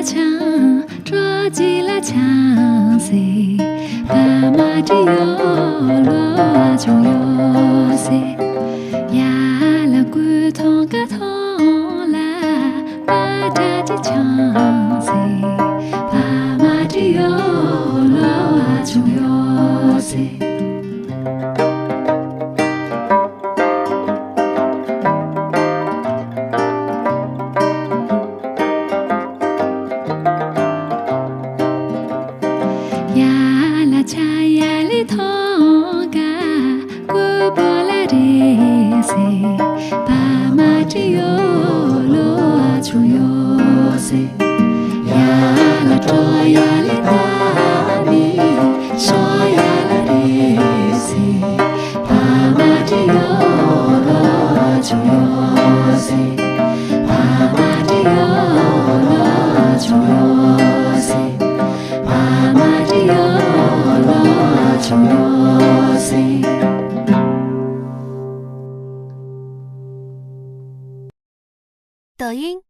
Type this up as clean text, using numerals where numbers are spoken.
枪，抓起了枪噻，爸妈只有落就有噻，呀啦骨头个头啦，把扎起枪噻，爸妈只有落就有噻。thong ga ku bola re se pa ma ti yo lo chu yo se ya la to ya li ta bi so ya la re se pa ma ti yo lo chu yo se pa ma ti yo lo chu yo se pa ma ti yo lo chu yo se。抖音。